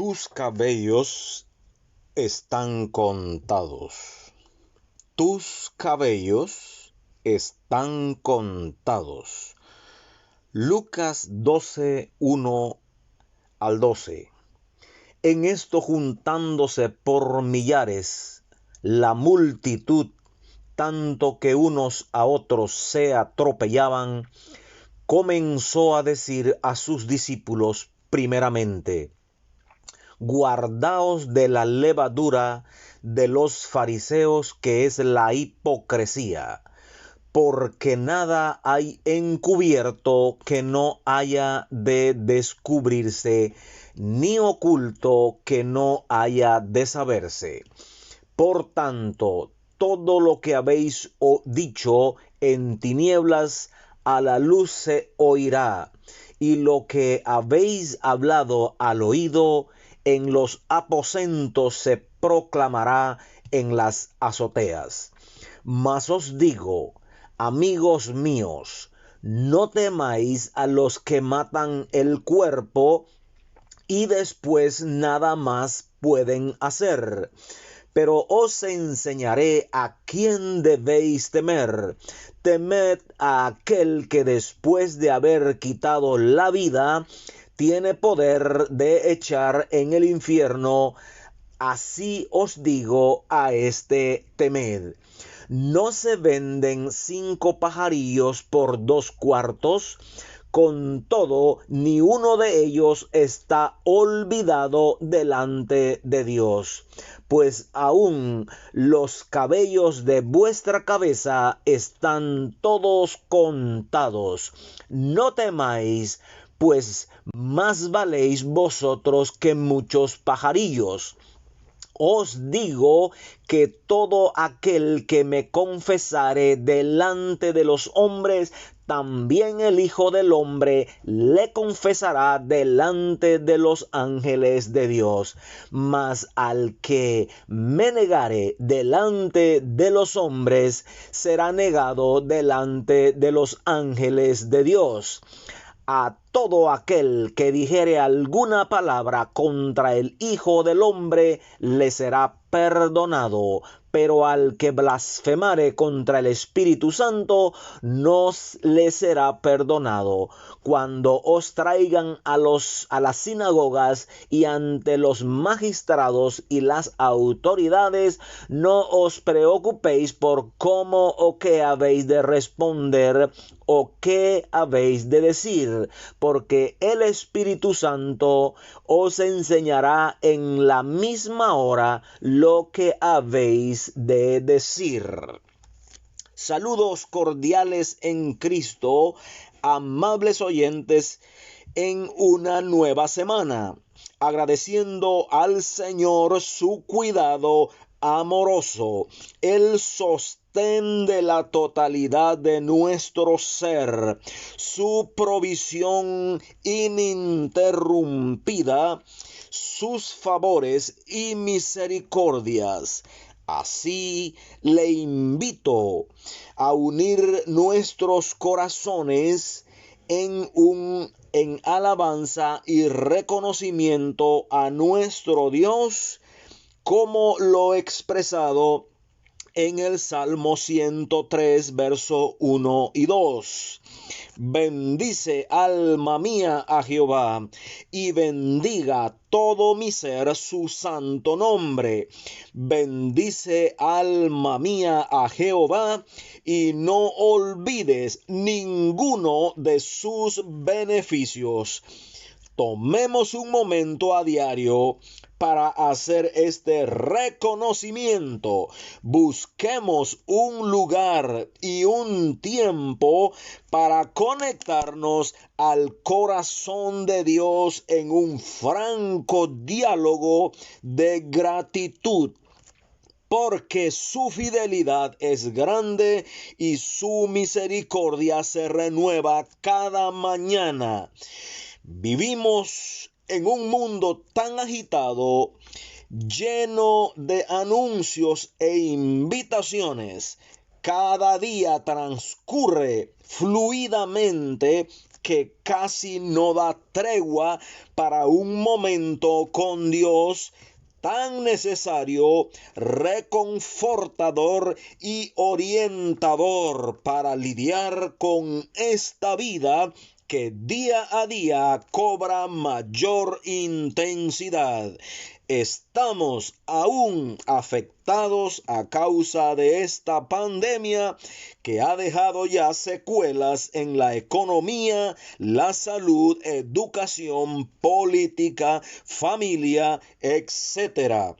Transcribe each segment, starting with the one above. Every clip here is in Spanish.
Tus cabellos están contados. Tus cabellos están contados. Lucas 12, 1 al 12. En esto, juntándose por millares la multitud, tanto que unos a otros se atropellaban, comenzó a decir a sus discípulos primeramente: guardaos de la levadura de los fariseos, que es la hipocresía, porque nada hay encubierto que no haya de descubrirse, ni oculto que no haya de saberse. Por tanto, todo lo que habéis dicho en tinieblas, a la luz se oirá, y lo que habéis hablado al oído, en los aposentos se proclamará en las azoteas. Mas os digo, amigos míos, no temáis a los que matan el cuerpo y después nada más pueden hacer. Pero os enseñaré a quién debéis temer. Temed a aquel que después de haber quitado la vida, tiene poder de echar en el infierno. Así os digo, a este temed. ¿No se venden 5 pajarillos por 2 cuartos? Con todo, ni uno de ellos está olvidado delante de Dios. Pues aún los cabellos de vuestra cabeza están todos contados. No temáis, pues más valéis vosotros que muchos pajarillos. Os digo que todo aquel que me confesare delante de los hombres, también el Hijo del Hombre le confesará delante de los ángeles de Dios. Mas al que me negare delante de los hombres, será negado delante de los ángeles de Dios. A todo aquel que dijere alguna palabra contra el Hijo del Hombre, le será perdonado, pero al que blasfemare contra el Espíritu Santo, no le será perdonado. Cuando os traigan a las sinagogas y ante los magistrados y las autoridades, no os preocupéis por cómo o qué habéis de responder o qué habéis de decir, porque el Espíritu Santo os enseñará en la misma hora lo que habéis de decir. Saludos cordiales en Cristo, amables oyentes, en una nueva semana, agradeciendo al Señor su cuidado amoroso, el sostén de la totalidad de nuestro ser, su provisión ininterrumpida, sus favores y misericordias. Así le invito a unir nuestros corazones en alabanza y reconocimiento a nuestro Dios, como lo he expresado en el Salmo 103, verso 1 y 2. Bendice, alma mía, a Jehová, y bendiga todo mi ser su santo nombre. Bendice, alma mía, a Jehová, y no olvides ninguno de sus beneficios. Tomemos un momento a diario para hacer este reconocimiento. Busquemos un lugar y un tiempo para conectarnos al corazón de Dios en un franco diálogo de gratitud, porque su fidelidad es grande y su misericordia se renueva cada mañana. Vivimos en un mundo tan agitado, lleno de anuncios e invitaciones. Cada día transcurre fluidamente que casi no da tregua para un momento con Dios tan necesario, reconfortador y orientador para lidiar con esta vida que día a día cobra mayor intensidad. Estamos aún afectados a causa de esta pandemia que ha dejado ya secuelas en la economía, la salud, educación, política, familia, etc.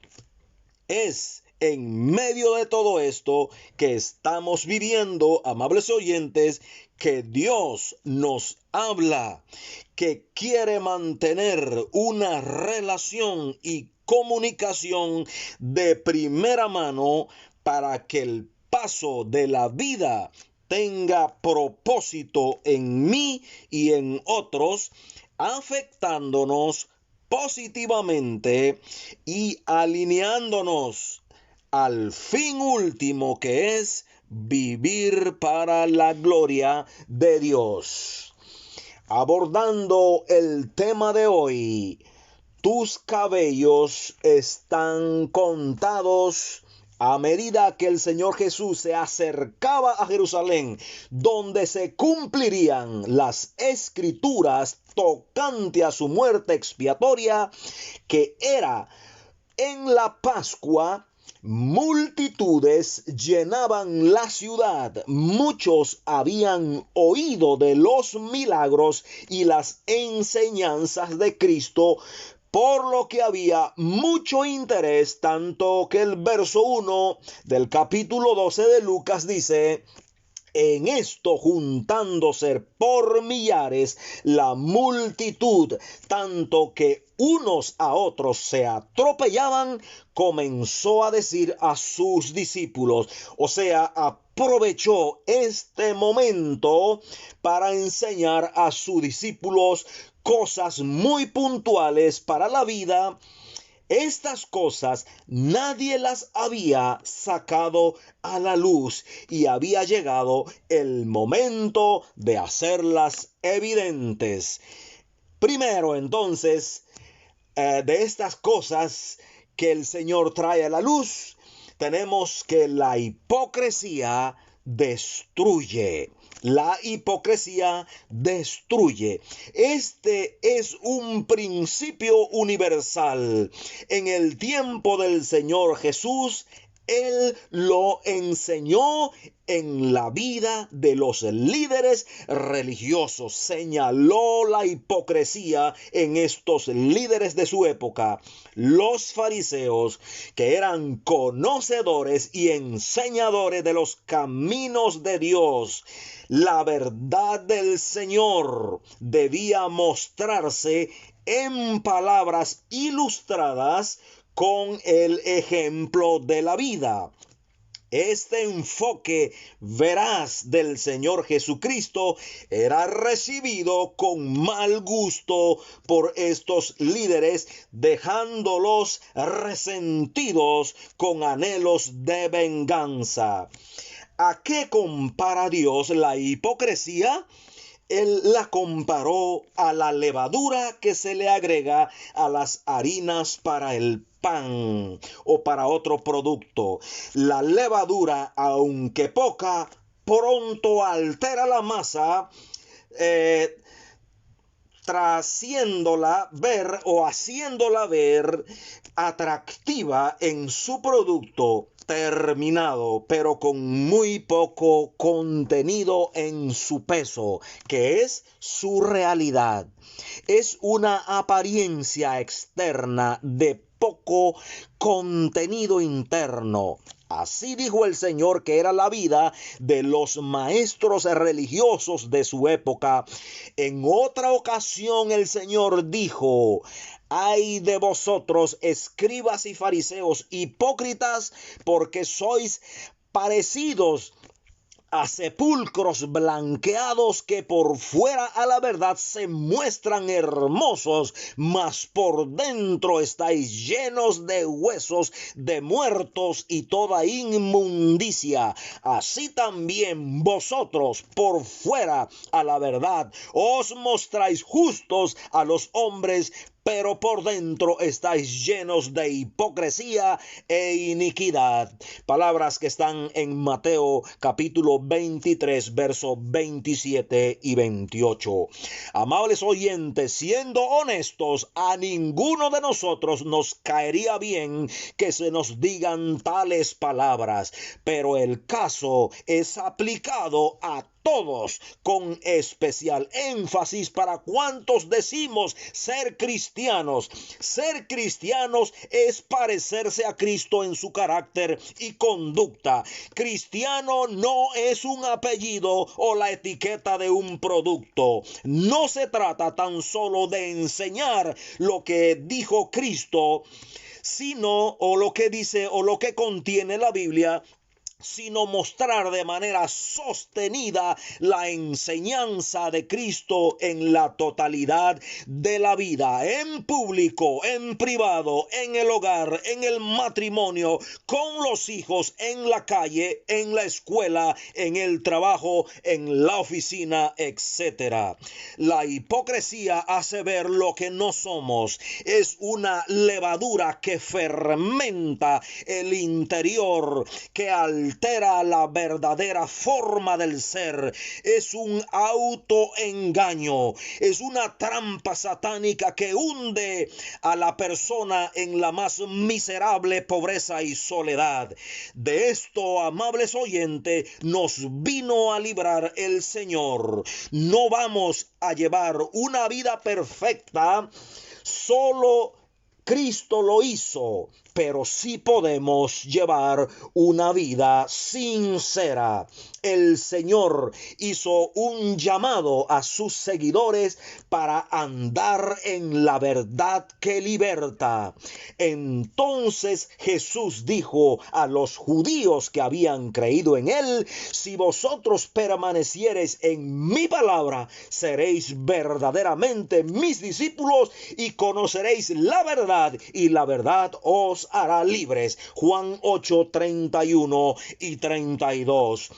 Es en medio de todo esto que estamos viviendo, amables oyentes, que Dios nos habla, que quiere mantener una relación y comunicación de primera mano para que el paso de la vida tenga propósito en mí y en otros, afectándonos positivamente y alineándonos al fin último, que es vivir para la gloria de Dios. Abordando el tema de hoy, tus cabellos están contados. A medida que el Señor Jesús se acercaba a Jerusalén, donde se cumplirían las escrituras tocante a su muerte expiatoria, que era en la Pascua, multitudes llenaban la ciudad. Muchos habían oído de los milagros y las enseñanzas de Cristo, por lo que había mucho interés, tanto que el verso 1 del capítulo 12 de Lucas dice: en esto, juntándose por millares la multitud, tanto que unos a otros se atropellaban, comenzó a decir a sus discípulos. O sea, aprovechó este momento para enseñar a sus discípulos cosas muy puntuales para la vida. Estas cosas nadie las había sacado a la luz y había llegado el momento de hacerlas evidentes. Primero, entonces, de estas cosas que el Señor trae a la luz, tenemos que la hipocresía destruye. La hipocresía destruye. Este es un principio universal. En el tiempo del Señor Jesús, Él lo enseñó en la vida de los líderes religiosos. Señaló la hipocresía en estos líderes de su época. Los fariseos, que eran conocedores y enseñadores de los caminos de Dios. La verdad del Señor debía mostrarse en palabras ilustradas con el ejemplo de la vida. Este enfoque veraz del Señor Jesucristo era recibido con mal gusto por estos líderes, dejándolos resentidos con anhelos de venganza. ¿A qué compara Dios la hipocresía? Él la comparó a la levadura que se le agrega a las harinas para el pan o para otro producto. La levadura, aunque poca, pronto altera la masa, haciéndola ver atractiva en su producto terminado, pero con muy poco contenido en su peso, que es su realidad. Es una apariencia externa de poco contenido interno. Así dijo el Señor que era la vida de los maestros religiosos de su época. En otra ocasión el Señor dijo: ay de vosotros, escribas y fariseos hipócritas, porque sois parecidos a sepulcros blanqueados que por fuera a la verdad se muestran hermosos, mas por dentro estáis llenos de huesos de muertos y toda inmundicia. Así también vosotros por fuera a la verdad os mostráis justos a los hombres, pero por dentro estáis llenos de hipocresía e iniquidad. Palabras que están en Mateo capítulo 23, versos 27 y 28. Amables oyentes, siendo honestos, a ninguno de nosotros nos caería bien que se nos digan tales palabras, pero el caso es aplicado a todos, con especial énfasis para cuantos decimos ser cristianos. Ser cristianos es parecerse a Cristo en su carácter y conducta. Cristiano no es un apellido o la etiqueta de un producto. No se trata tan solo de enseñar lo que dijo Cristo, sino o lo que dice o lo que contiene la Biblia, sino mostrar de manera sostenida la enseñanza de Cristo en la totalidad de la vida, en público, en privado, en el hogar, en el matrimonio, con los hijos, en la calle, en la escuela, en el trabajo, en la oficina, etc. La hipocresía hace ver lo que no somos. Es una levadura que fermenta el interior, que altera la verdadera forma del ser. Es un autoengaño, es una trampa satánica que hunde a la persona en la más miserable pobreza y soledad. De esto, amables oyentes, nos vino a librar el Señor. No vamos a llevar una vida perfecta, solo Cristo lo hizo, pero sí podemos llevar una vida sincera. El Señor hizo un llamado a sus seguidores para andar en la verdad que liberta. Entonces Jesús dijo a los judíos que habían creído en él: si vosotros permaneciereis en mi palabra, seréis verdaderamente mis discípulos y conoceréis la verdad, y la verdad os hará libres. Juan 8, 31 y 32.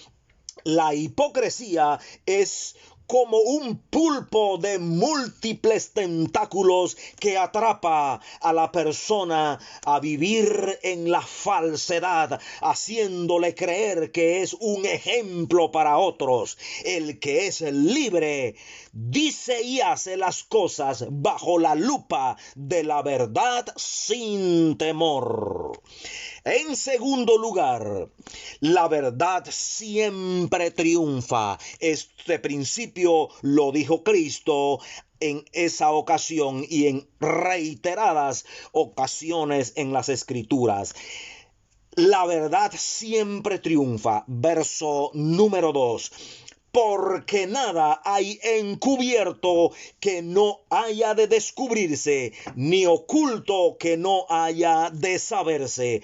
La hipocresía es como un pulpo de múltiples tentáculos que atrapa a la persona a vivir en la falsedad, haciéndole creer que es un ejemplo para otros. El que es libre dice y hace las cosas bajo la lupa de la verdad sin temor. En segundo lugar, la verdad siempre triunfa. Este principio lo dijo Cristo en esa ocasión y en reiteradas ocasiones en las Escrituras. La verdad siempre triunfa. Verso número 2. Porque nada hay encubierto que no haya de descubrirse, ni oculto que no haya de saberse.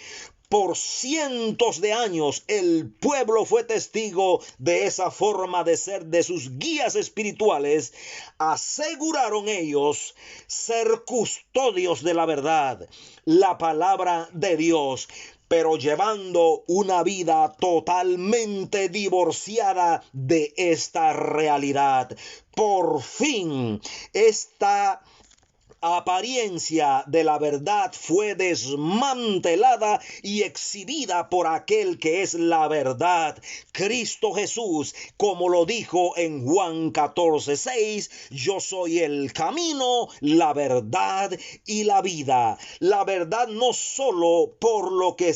Por cientos de años el pueblo fue testigo de esa forma de ser de sus guías espirituales. Aseguraron ellos ser custodios de la verdad, la palabra de Dios, pero llevando una vida totalmente divorciada de esta realidad. Por fin, esta apariencia de la verdad fue desmantelada y exhibida por aquel que es la verdad, Cristo Jesús, como lo dijo en Juan 14:6: yo soy el camino, la verdad y la vida. La verdad no solo por lo que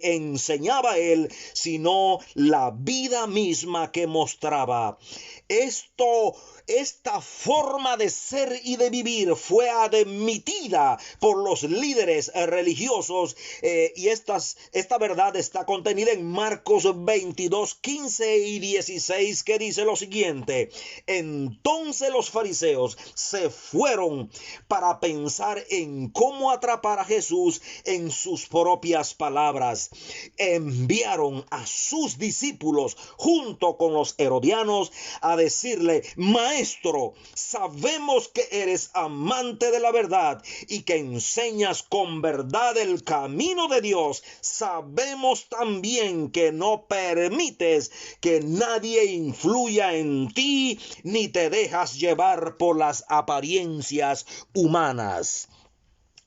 enseñaba él, sino la vida misma que mostraba. Esto Esta forma de ser y de vivir fue admitida por los líderes religiosos y esta verdad está contenida en Marcos 22, 15 y 16, que dice lo siguiente: entonces los fariseos se fueron para pensar en cómo atrapar a Jesús en sus propias palabras. Enviaron a sus discípulos junto con los herodianos a decirle: Maestro, sabemos que eres amante de la verdad y que enseñas con verdad el camino de Dios. Sabemos también que no permites que nadie influya en ti, ni te dejas llevar por las apariencias humanas.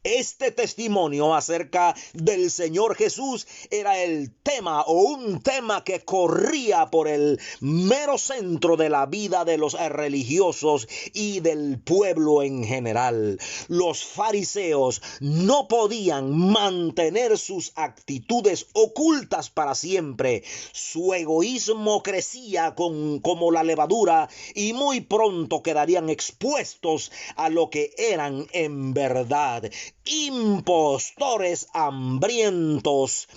Este testimonio acerca del Señor Jesús era el tema o un tema que corría por el mero centro de la vida de los religiosos y del pueblo en general. Los fariseos no podían mantener sus actitudes ocultas para siempre. Su egoísmo crecía como la levadura y muy pronto quedarían expuestos a lo que eran en verdad: impostores hambrientos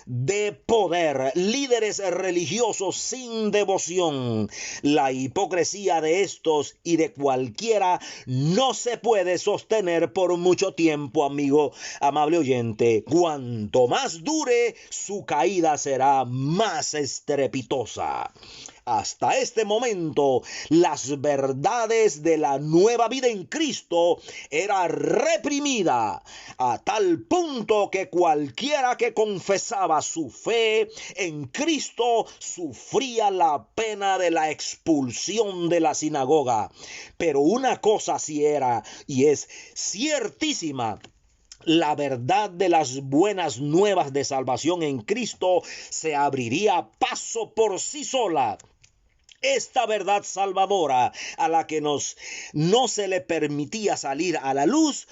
de poder, líderes religiosos sin devoción. La hipocresía de estos y de cualquiera no se puede sostener por mucho tiempo, amigo, amable oyente. Cuanto más dure, su caída será más estrepitosa. Hasta este momento, las verdades de la nueva vida en Cristo era reprimida a tal punto que cualquiera que confesaba su fe en Cristo sufría la pena de la expulsión de la sinagoga. Pero una cosa sí era y es ciertísima: la verdad de las buenas nuevas de salvación en Cristo se abriría paso por sí sola. Esta verdad salvadora a la que no se le permitía salir a la luz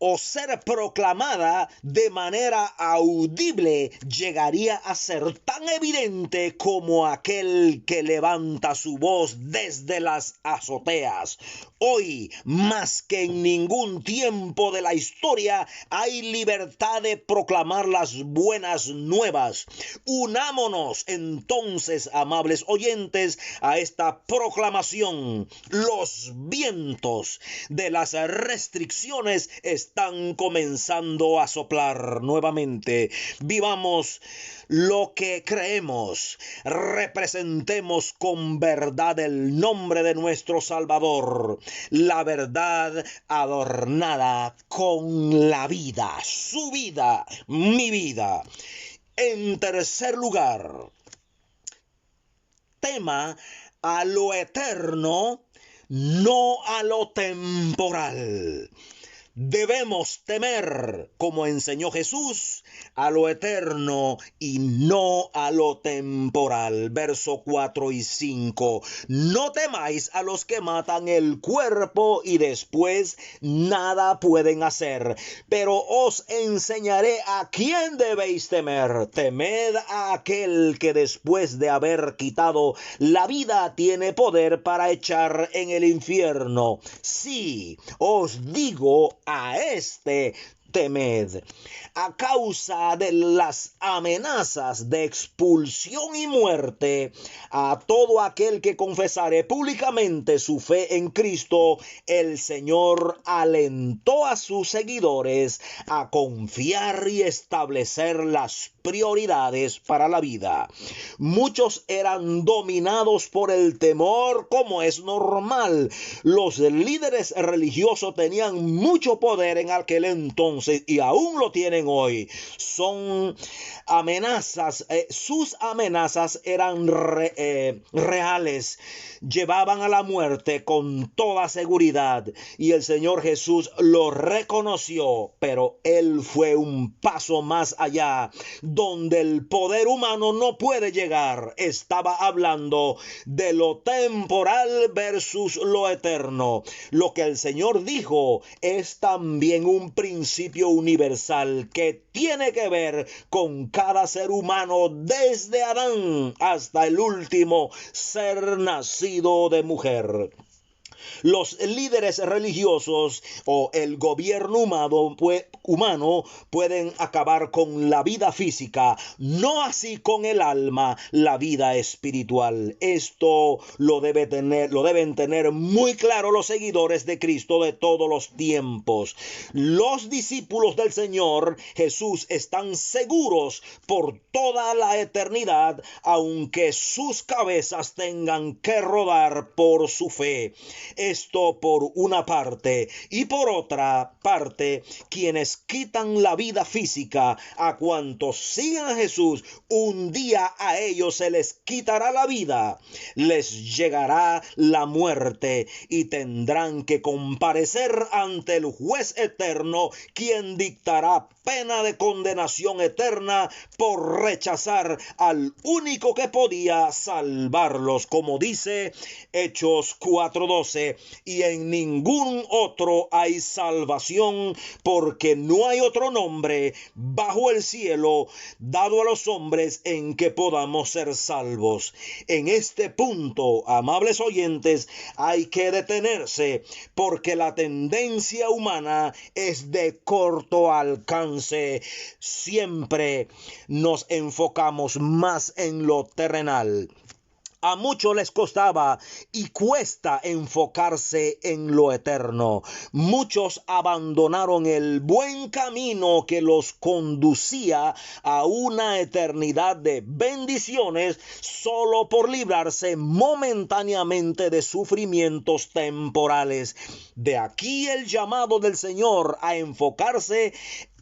o ser proclamada de manera audible llegaría a ser tan evidente como aquel que levanta su voz desde las azoteas. Hoy, más que en ningún tiempo de la historia, hay libertad de proclamar las buenas nuevas. Unámonos entonces, amables oyentes, a esta proclamación. Los vientos de las restricciones están comenzando a soplar nuevamente. Vivamos lo que creemos. Representemos con verdad el nombre de nuestro Salvador. La verdad adornada con la vida. Su vida, mi vida. En tercer lugar, tema a lo eterno, no a lo temporal. Debemos temer, como enseñó Jesús, a lo eterno y no a lo temporal. Verso 4 y 5. No temáis a los que matan el cuerpo y después nada pueden hacer, pero os enseñaré a quién debéis temer. Temed a aquel que después de haber quitado la vida tiene poder para echar en el infierno. Sí, os digo, a este temed. A causa de las amenazas de expulsión y muerte, a todo aquel que confesare públicamente su fe en Cristo, el Señor alentó a sus seguidores a confiar y establecer las prioridades para la vida. Muchos eran dominados por el temor, como es normal. Los líderes religiosos tenían mucho poder en aquel entonces y aún lo tienen hoy. Son amenazas, sus amenazas eran reales, llevaban a la muerte con toda seguridad y el Señor Jesús lo reconoció, pero Él fue un paso más allá, donde el poder humano no puede llegar. Estaba hablando de lo temporal versus lo eterno. Lo que el Señor dijo es también un principio universal que tiene que ver con cada ser humano desde Adán hasta el último ser nacido de mujer. Los líderes religiosos o el gobierno humano pueden acabar con la vida física, no así con el alma, la vida espiritual. Esto lo deben tener muy claro los seguidores de Cristo de todos los tiempos. Los discípulos del Señor Jesús están seguros por toda la eternidad, aunque sus cabezas tengan que rodar por su fe. Esto por una parte, y por otra parte, quienes quitan la vida física a cuantos sigan a Jesús, un día a ellos se les quitará la vida, les llegará la muerte y tendrán que comparecer ante el juez eterno, quien dictará pena de condenación eterna por rechazar al único que podía salvarlos, como dice Hechos 4:12, y en ningún otro hay salvación, porque no hay otro nombre bajo el cielo dado a los hombres en que podamos ser salvos. En este punto, amables oyentes, hay que detenerse, porque la tendencia humana es de corto alcance. Siempre nos enfocamos más en lo terrenal. A muchos les costaba y cuesta enfocarse en lo eterno. Muchos abandonaron el buen camino que los conducía a una eternidad de bendiciones solo por librarse momentáneamente de sufrimientos temporales. De aquí el llamado del Señor a enfocarse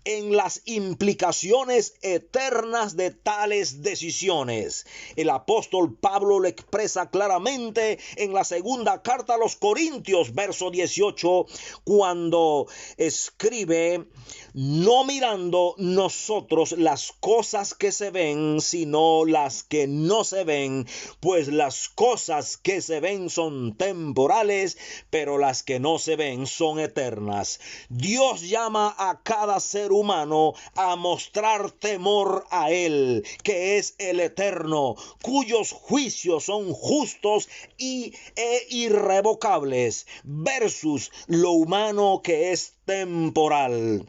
en las implicaciones eternas de tales decisiones. El apóstol Pablo lo expresa claramente en la segunda carta a los Corintios, verso 18, cuando escribe: no mirando nosotros las cosas que se ven, sino las que no se ven, pues las cosas que se ven son temporales, pero las que no se ven son eternas. Dios llama a cada ser humano a mostrar temor a Él, que es el eterno, cuyos juicios son justos e irrevocables, versus lo humano, que es temporal.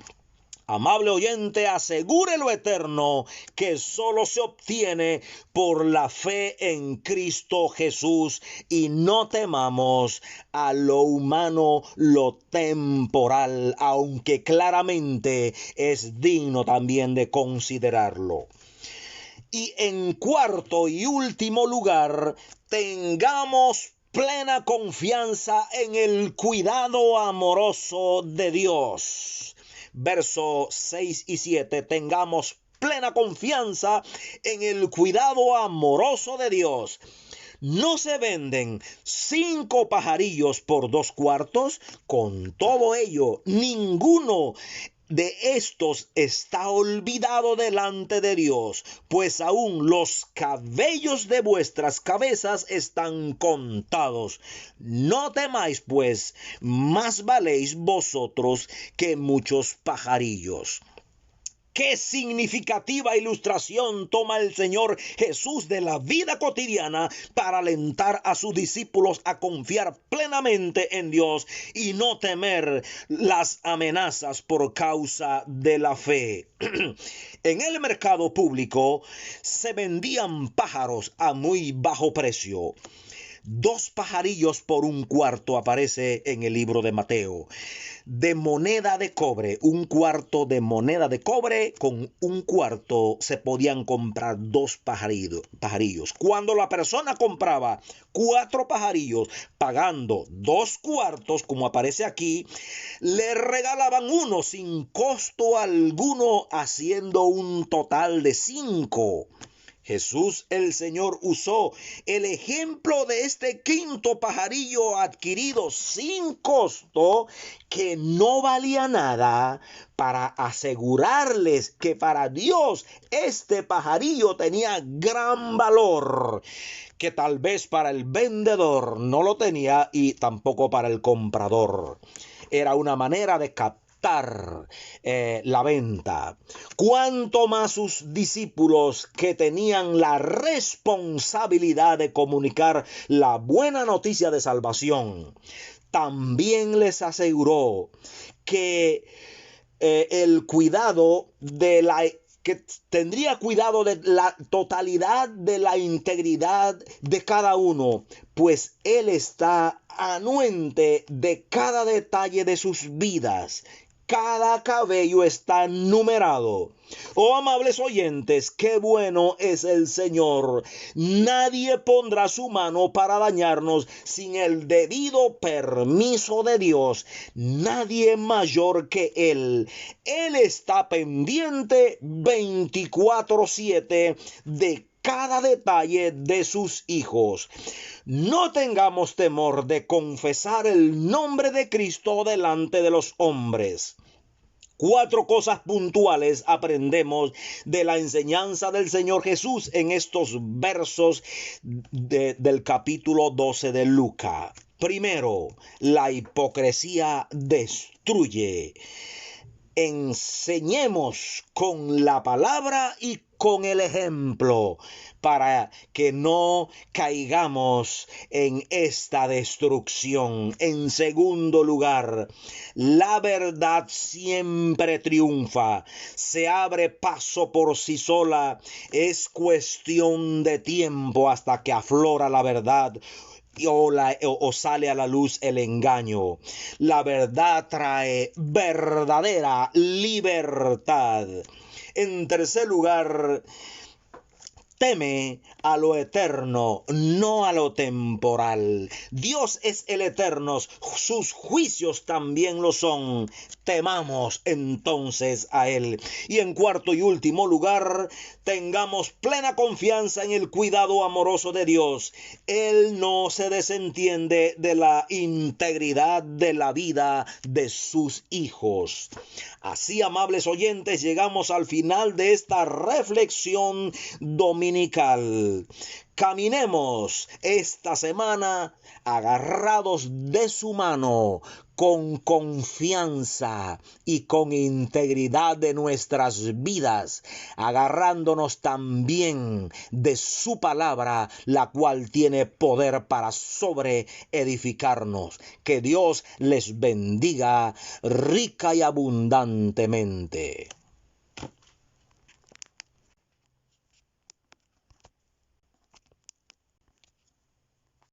Amable oyente, asegure lo eterno, que solo se obtiene por la fe en Cristo Jesús, y no temamos a lo humano, lo temporal, aunque claramente es digno también de considerarlo. Y en cuarto y último lugar, tengamos plena confianza en el cuidado amoroso de Dios. Versos 6 y 7, tengamos plena confianza en el cuidado amoroso de Dios. ¿No se venden 5 pajarillos por 2 cuartos? Con todo ello, ninguno de estos está olvidado delante de Dios, pues aún los cabellos de vuestras cabezas están contados. No temáis, pues, más valéis vosotros que muchos pajarillos. Qué significativa ilustración toma el Señor Jesús de la vida cotidiana para alentar a sus discípulos a confiar plenamente en Dios y no temer las amenazas por causa de la fe. En el mercado público se vendían pájaros a muy bajo precio. 2 pajarillos por 1 cuarto aparece en el libro de Mateo. De moneda de cobre, 1 cuarto de moneda de cobre, con 1 cuarto se podían comprar 2 pajarillos. Cuando la persona compraba 4 pajarillos pagando 2 cuartos, como aparece aquí, le regalaban uno sin costo alguno, haciendo un total de 5. Jesús el Señor usó el ejemplo de este 5.º pajarillo adquirido sin costo, que no valía nada, para asegurarles que para Dios este pajarillo tenía gran valor, que tal vez para el vendedor no lo tenía y tampoco para el comprador. Era una manera de captar la venta. Cuanto más sus discípulos, que tenían la responsabilidad de comunicar la buena noticia de salvación, también les aseguró que el cuidado de que tendría cuidado de la totalidad de la integridad de cada uno, pues Él está anuente de cada detalle de sus vidas. Cada cabello está numerado. Oh, amables oyentes, qué bueno es el Señor. Nadie pondrá su mano para dañarnos sin el debido permiso de Dios. Nadie mayor que Él. Él está pendiente 24/7 de cada detalle de sus hijos. No tengamos temor de confesar el nombre de Cristo delante de los hombres. 4 cosas puntuales aprendemos de la enseñanza del Señor Jesús en estos versos del capítulo 12 de Lucas. Primero, la hipocresía destruye. Enseñemos con la palabra y con el ejemplo para que no caigamos en esta destrucción. En segundo lugar, la verdad siempre triunfa, se abre paso por sí sola, es cuestión de tiempo hasta que aflora la verdad. O sale a la luz el engaño. La verdad trae verdadera libertad. En tercer lugar, teme a lo eterno, no a lo temporal. Dios es el eterno, sus juicios también lo son. Temamos entonces a Él. Y en cuarto y último lugar, tengamos plena confianza en el cuidado amoroso de Dios. Él no se desentiende de la integridad de la vida de sus hijos. Así, amables oyentes, llegamos al final de esta reflexión dominical. Caminemos esta semana agarrados de su mano, con confianza y con integridad de nuestras vidas, agarrándonos también de su palabra, la cual tiene poder para sobreedificarnos. Que Dios les bendiga rica y abundantemente.